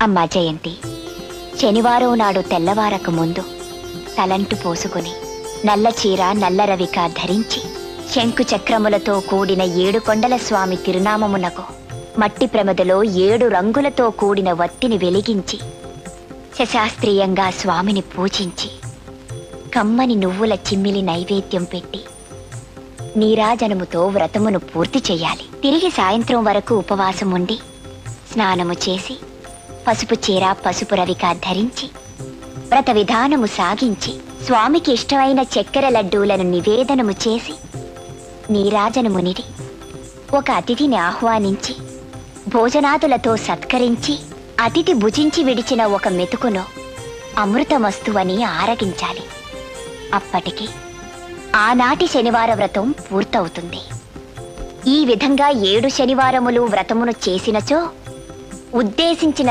అమ్మా జయంతి, శనివారం నాడు తెల్లవారక ముందు తలంటు పోసుకుని నల్ల చీర నల్ల రవిక ధరించి శంకు చక్రములతో కూడిన 7 కొండల స్వామి తిరునామమునకు మట్టి ప్రమదలో 7 రంగులతో కూడిన వత్తిని వెలిగించి శశాస్త్రీయంగా స్వామిని పూజించి కమ్మని నువ్వుల చిమ్మిలి నైవేద్యం పెట్టి నీరాజనముతో వ్రతమును పూర్తి చెయ్యాలి. తిరిగి సాయంత్రం వరకు ఉపవాసం ఉండి స్నానము చేసి పసుపు చీర పసుపు రవిక ధరించి వ్రత విధానము సాగించి స్వామికి ఇష్టమైన చక్కెర లడ్డూలను నివేదనము చేసి నీరాజనమునిడి ఒక అతిథిని ఆహ్వానించి భోజనాదులతో సత్కరించి అతిథి భుజించి విడిచిన ఒక మెతుకును అమృతమస్తువని ఆరగించాలి. అప్పటికి ఆనాటి శనివార వ్రతం పూర్తవుతుంది. ఈ విధంగా 7 శనివారములు వ్రతమును చేసినచో ఉద్దేశించిన